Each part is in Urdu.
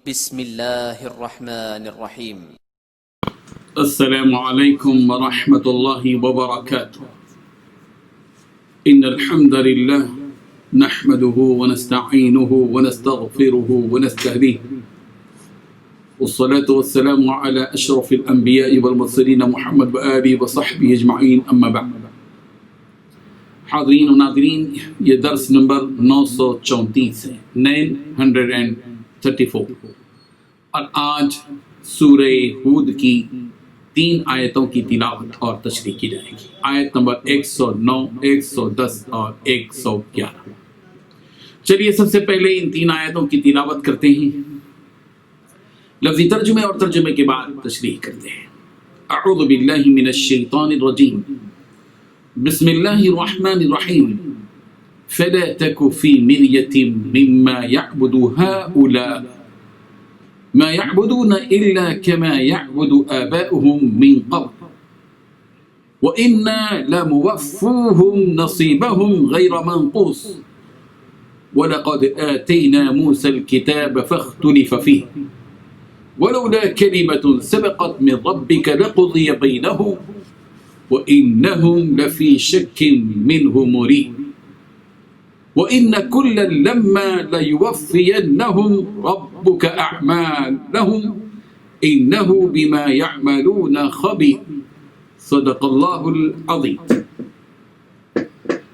بسم الله الرحمن الرحيم. السلام عليكم ورحمة الله وبركاته. إن الحمد لله نحمده ونستعينه ونستغفره ونستهديه، والصلاة والسلام على أشرف الأنبياء والمرسلين محمد وآله وصحبه أجمعين، أما بعد. حاضرین و ناظرین، یہ درس نمبر 934 ہے، 934، اور آج سورہ ہود کی 3 آیتوں کی تلاوت اور تشریح کی جائے گی، آیت نمبر 109، 110 اور 111۔ چلیے سب سے پہلے ان 3 آیتوں کی تلاوت کرتے ہیں، لفظی ترجمے اور ترجمے کے بعد تشریح کرتے ہیں۔ اعوذ باللہ من الشیطان الرجیم، بسم اللہ الرحمن الرحیم، فلا تک فی مریة مما يعبد هؤلاء ما يعبدون إلا كما يعبد آباؤهم من قبل وإنا لموفوهم نصيبهم غير منقوص ولقد آتينا موسى الكتاب فاختلف فيه ولولا كلمة سبقت من ربك لقضي بينهم وإنهم لفي شك منه مريب وإن كلا لما ليوفينهم ربك أعمالهم إنه بما يعملون خبير۔ صدق اللہ العظیم۔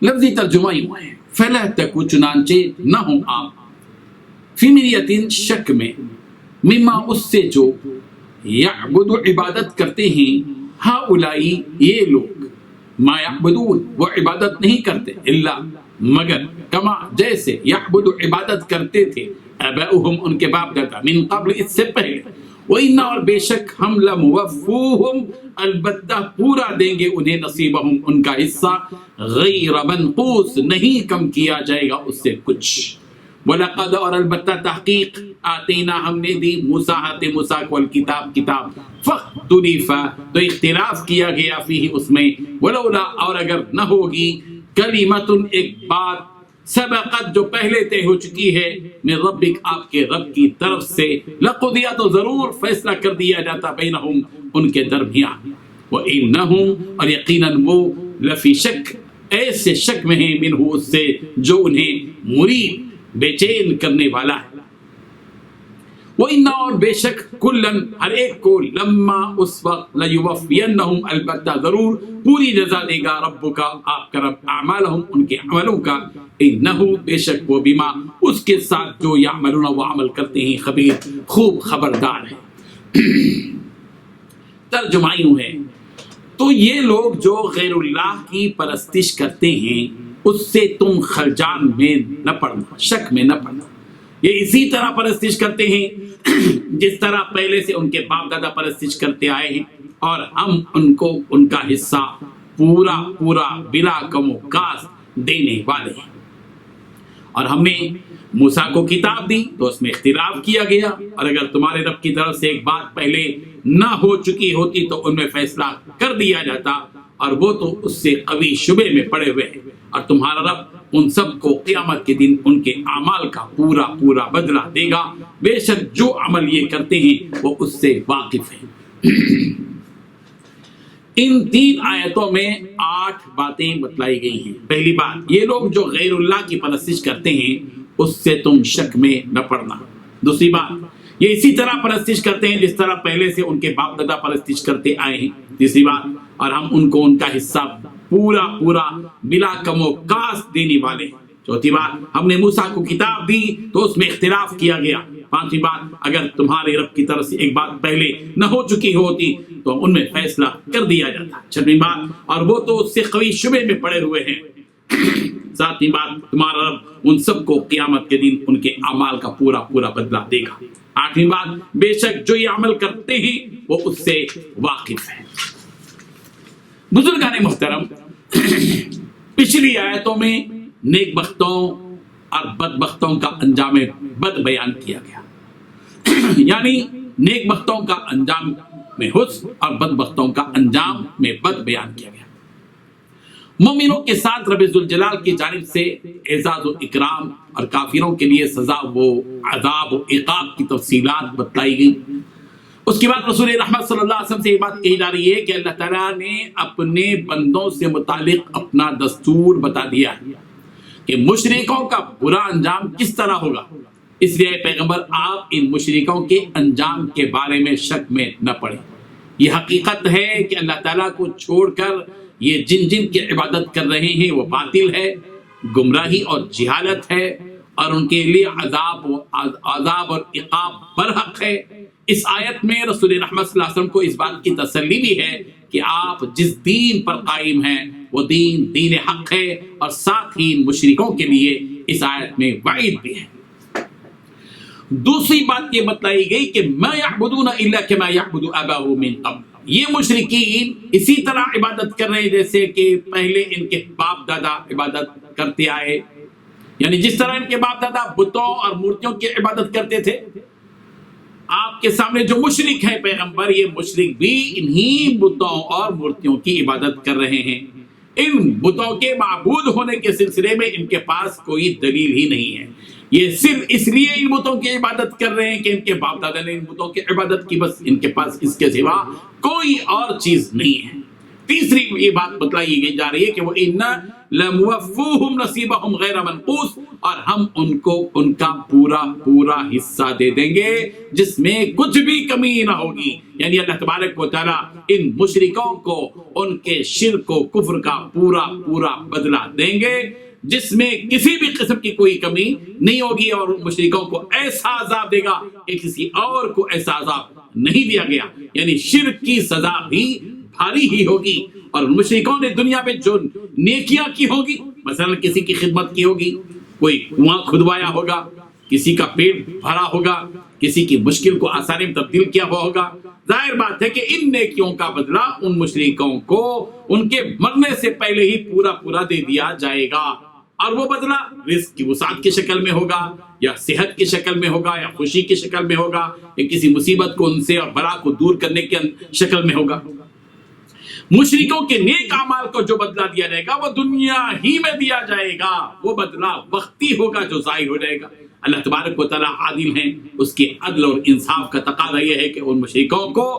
لفظی ترجمہ یوں ہے، فلا تکو، چنانچہ نہ ہوں آپ، فی مریۃ، شک میں، مما، اس سے جو، یعبد، عبادت کرتے ہیں، ہؤلائی، یہ لوگ، ما یعبدون، وہ عبادت نہیں کرتے، الا، مگر، کما، جیسے، یعبد، عبادت کرتے تھے، آباؤہم، ان کے باپ دادا، من قبل، اس سے پہلے، وَإِنَّا، اور بے شک ہم، لَمُوَفُّوهُمْ، البتہ پورا دیں گے انہیں، نصیبہم، ان کا حصہ، غیر منقوص، نہیں کم کیا جائے گا اس سے کچھ۔ وَلَقَدْ، اور البتہ تحقیق، آتینا، ہم نے دی، موسیٰ کو الکتاب، کتاب، فاختلف، تو اختلاف کیا گیا، فیہ، اس میں، ولولا، اور اگر نہ ہوگی، کلمۃ، ایک بات، سبقت، جو پہلے طے ہو چکی ہے، من ربک، آپ کے رب کی طرف سے، لقضی، تو ضرور فیصلہ کر دیا جاتا، بینہم، ان کے درمیان، وَإِنَّهُمْ، اور یقیناً وہ، لفی شک، ایسے شک میں ہیں، منہ، اس سے، جو انہیں مریب، بے چین کرنے والا ہے۔ وَإِنَّا، اور بے شک، کُلًّا، ہر ایک کو، لما، اس وقت، لَيُوَفِّيَنَّهُمْ، البتہ ضرور پوری جزا دے گا، رب کا، آپ کا رب، اعمالہم، ان کے عملوں کا، انہو، بے شک وہ، بما، اس کے ساتھ جو یعملون، وہ عمل کرتے ہیں، خبیر، خوب خبردار ہے۔ ترجمہ یوں ہے، تو یہ لوگ جو غیر اللہ کی پرستش کرتے ہیں، اس سے تم خلجان میں نہ پڑنا، شک میں نہ پڑنا، یہ اسی طرح پرستش کرتے ہیں جس طرح پہلے سے ان کے باپ دادا پرستش کرتے آئے ہیں، اور ہم ان کو ان کا حصہ پورا پورا بلا کم و کاست دینے والے ہیں۔ اور ہم نے موسیٰ کو کتاب دی تو اس میں اختلاف کیا گیا، اور اگر تمہارے رب کی طرف سے ایک بات پہلے نہ ہو چکی ہوتی تو ان میں فیصلہ کر دیا جاتا، اور وہ تو اس سے قوی شبے میں پڑے ہوئے ہیں، اور تمہارا رب ان سب کو قیامت کے دن ان کے اعمال کا پورا پورا بدلہ دے گا، بے شک جو عمل یہ کرتے ہیں وہ اس سے واقف ہیں۔ ان 3 آیتوں میں 8 باتیں بتلائی گئی ہیں۔ پہلی بات، یہ لوگ جو غیر اللہ کی پرستش کرتے ہیں، اس سے تم شک میں نہ پڑنا۔ دوسری بات، یہ اسی طرح پرستش کرتے ہیں جس طرح پہلے سے ان کے باپ دادا پرستش کرتے آئے ہیں۔ تیسری بات، اور ہم ان کو ان کا حصہ پورا پورا بلا کم و کاست دینے والے ہیں۔ چوتھی بات، ہم نے موسیٰ کو کتاب دی تو اس میں اختلاف کیا گیا۔ پانچویں بات، اگر تمہارے رب کی طرف سے ایک بات پہلے نہ ہو چکی ہوتی تو ان میں فیصلہ کر دیا جاتا۔ چھٹویں بات، اور وہ تو اس سے قوی شبے میں پڑے ہوئے ہیں۔ ساتویں بات، تمہارا رب ان سب کو قیامت کے دن ان کے اعمال کا پورا پورا بدلہ دے گا۔ آٹھویں بات، بے شک جو یہ عمل کرتے ہیں وہ اس سے واقف ہے۔ بزرگان محترم، پچھلی آیتوں میں نیک بختوں اور بدبختوں کا انجام بد بیان کیا گیا، یعنی نیک بختوں کا انجام میں حسن اور بدبختوں کا انجام میں بد بیان کیا گیا۔ مومنوں کے ساتھ رب ذوالجلال کی جانب سے اعزاز و اکرام اور کافروں کے لیے سزا و عذاب و عقاب کی تفصیلات بتلائی گئی۔ اس کے بعد رسول رحمت صلی اللہ علیہ وسلم سے یہ بات کہی جا رہی ہے کہ اللہ تعالیٰ نے اپنے بندوں سے متعلق اپنا دستور بتا دیا ہے کہ مشرکوں کا برا انجام کس طرح ہوگا، اس لیے پیغمبر آپ ان مشرکوں کے انجام کے بارے میں شک میں نہ پڑیں۔ یہ حقیقت ہے کہ اللہ تعالیٰ کو چھوڑ کر یہ جن جن کی عبادت کر رہے ہیں وہ باطل ہے، گمراہی اور جہالت ہے، اور ان کے لیے عذاب اور عقاب برحق ہے۔ اس آیت میں رسول رحمت صلی اللہ علیہ وسلم کو اس بات کی تسلی بھی ہے کہ آپ جس دین پر قائم ہیں وہ دین حق ہے، اور ساتھ ہی مشرکوں کے لیے اس آیت میں وعید بھی ہے۔ دوسری بات یہ بتلائی گئی کہ ما یعبدون الا کما یعبد آباؤہم من قبل، یہ مشرکین اسی طرح عبادت کر رہے ہیں جیسے کہ پہلے ان کے باپ دادا عبادت کرتے آئے، یعنی جس طرح ان کے باپ دادا بتوں اور مورتیوں کی عبادت کرتے تھے۔ آپ کے سامنے جو مشرک ہیں پیغمبر، یہ مشرک بھی انہی بتوں اور مورتیوں کی عبادت کر رہے ہیں۔ ان بتوں کے معبود ہونے کے سلسلے میں ان کے پاس کوئی دلیل ہی نہیں ہے، یہ صرف اس لیے ان بتوں کی عبادت کر رہے ہیں کہ ان کے باپ دادا نے ان بتوں کی عبادت کی، بس ان کے پاس اس کے سوا کوئی اور چیز نہیں ہے۔ تیسری یہ بات بتلائی گئی جا رہی ہے کہ وہ اِنَّا لَمُوَفُّوهُمْ نَصِيبَهُمْ غَيْرَ مَنْقُوصٍ، اور ہم ان کو ان کا پورا حصہ دے دیں گے جس میں کچھ بھی کمی نہ ہوگی۔ یعنی اللہ تبارک و تعالیٰ ان مشرکوں کو ان کے شرک و کفر کا پورا بدلہ دیں گے جس میں کسی بھی قسم کی کوئی کمی نہیں ہوگی، اور مشرکوں کو ایسا عذاب دے گا کہ کسی اور کو ایسا عذاب نہیں دیا گیا۔ یعنی شرک کی سزا بھی بھاری ہی ہوگی، اور مشرکوں نے دنیا میں جو نیکیاں کی ہوگی، مثلا کسی کی خدمت کی ہوگی، کوئی کنواں کھدوایا ہوگا، کسی کا پیٹ بھرا ہوگا، کسی کی مشکل کو آسانی میں تبدیل کیا ہوا ہوگا، ظاہر بات ہے کہ ان نیکیوں کا بدلہ ان مشرکوں کو ان کے مرنے سے پہلے ہی پورا دے دیا جائے گا، اور وہ بدلہ رزق کی وسعت کی شکل میں ہوگا، یا صحت کی شکل میں ہوگا، یا خوشی کی شکل میں ہوگا، یا کسی مصیبت کو ان سے اور بلا کو دور کرنے کی شکل میں ہوگا۔ مشرکوں کے نیک اعمال کو جو بدلہ دیا جائے گا وہ دنیا ہی میں دیا جائے گا، وہ بدلہ وقتی ہوگا جو ظاہر ہو جائے گا۔ اللہ تبارک و تعالیٰ عادل ہیں، اس کے عدل اور انصاف کا تقاضا یہ ہے کہ ان مشرکوں کو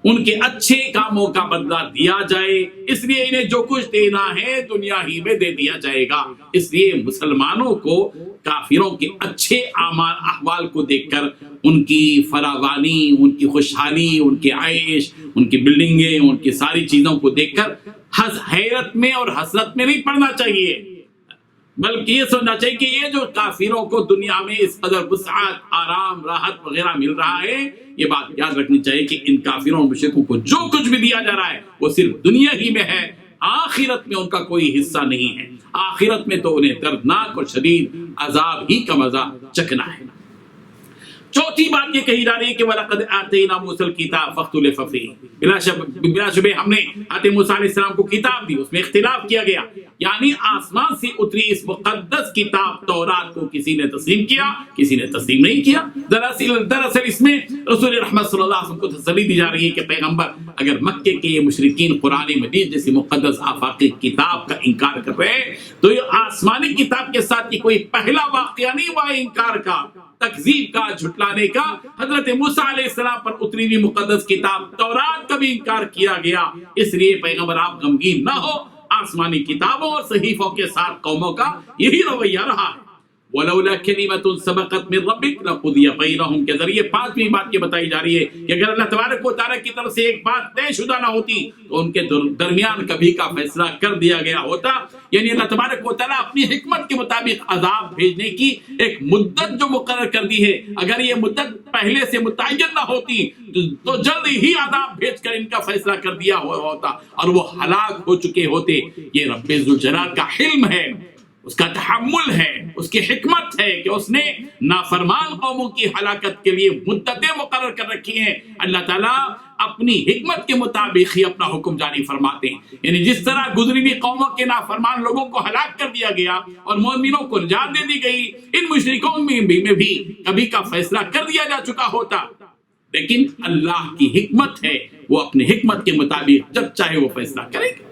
ان کے اچھے کاموں کا بدلہ دیا جائے، اس لیے انہیں جو کچھ دینا ہے دنیا ہی میں دے دیا جائے گا۔ اس لیے مسلمانوں کو کافروں کے اچھے اعمال احوال کو دیکھ کر ان کی فراوانی، ان کی خوشحالی، ان کے عیش، ان کی بلڈنگیں، ان کی ساری چیزوں کو دیکھ کر حیرت میں اور حسرت میں نہیں پڑنا چاہیے، بلکہ یہ سوچنا چاہیے کہ یہ جو کافروں کو دنیا میں اس قدر وسعت، آرام، راحت وغیرہ مل رہا ہے، یہ بات یاد رکھنی چاہیے کہ ان کافروں اور مشرکوں کو جو کچھ بھی دیا جا رہا ہے وہ صرف دنیا ہی میں ہے، آخرت میں ان کا کوئی حصہ نہیں ہے۔ آخرت میں تو انہیں دردناک اور شدید عذاب ہی کا مزہ چکنا ہے۔ چوتھی بات یہ کہی جا رہی ہے کہ وَلَقَدْ آتَيْنَا مُوسَى الْكِتَابَ فَاخْتُلِفَ فِيهِ، بلا شبہ ہم نے حضرت موسیٰ علیہ السلام کو کتاب دی، اس میں اختلاف کیا گیا، یعنی آسمان سے اتری اس مقدس کتاب تورات کو کسی نے تسلیم کیا، کسی نے تسلیم نہیں کیا۔ دراصل اس میں رسول رحمت صلی اللہ علیہ وسلم کو تسلی دی جا رہی ہے کہ پیغمبر اگر مکے کے یہ مشرکین قرآن مجید جیسی مقدس آفاقی کتاب کا انکار کر رہے ہیں تو یہ آسمانی کتاب کے ساتھ یہ کوئی پہلا واقعہ نہیں ہوا انکار کا، تکذیب کا، جھٹلانے کا۔ حضرت موسیٰ علیہ السلام پر اتری ہوئی مقدس کتاب تورات کا بھی انکار کیا گیا، اس لیے پیغمبر آپ غمگین نہ ہو، آسمانی کتابوں اور صحیفوں کے ساتھ قوموں کا یہی رویہ رہا ہے۔ وَلَوْلَا كَلِمَةٌ سَبَقَتْ مِنْ رَبِّكَ لَقُضِيَ بَيْنَهُمْ کے ذریعے پانچویں بات یہ بتائی جا رہی ہے کہ اگر اللہ تبارک و تعالیٰ کی طرف سے ایک بات طے شدہ نہ ہوتی تو ان کے درمیان کبھی کا فیصلہ کر دیا گیا ہوتا۔ یعنی اللہ تبارک و تعالیٰ اپنی حکمت کے مطابق عذاب بھیجنے کی ایک مدت جو مقرر کر دی ہے، اگر یہ مدت پہلے سے متعین نہ ہوتی تو جلد ہی عذاب بھیج کر ان کا فیصلہ کر دیا ہوا ہوتا اور وہ ہلاک ہو چکے ہوتے۔ یہ رب ذوالجلال کا حلم ہے، اس کا تحمل ہے، اس کی حکمت ہے کہ اس نے نافرمان قوموں کی ہلاکت کے لیے مدتیں مقرر کر رکھی ہیں۔ اللہ تعالیٰ اپنی حکمت کے مطابق ہی اپنا حکم جاری فرماتے ہیں، یعنی جس طرح گزری ہوئی قوموں کے نافرمان لوگوں کو ہلاک کر دیا گیا اور مومنوں کو نجات دے دی گئی، ان مشرکوں میں بھی کبھی کا فیصلہ کر دیا جا چکا ہوتا، لیکن اللہ کی حکمت ہے، وہ اپنی حکمت کے مطابق جب چاہے وہ فیصلہ کرے گا۔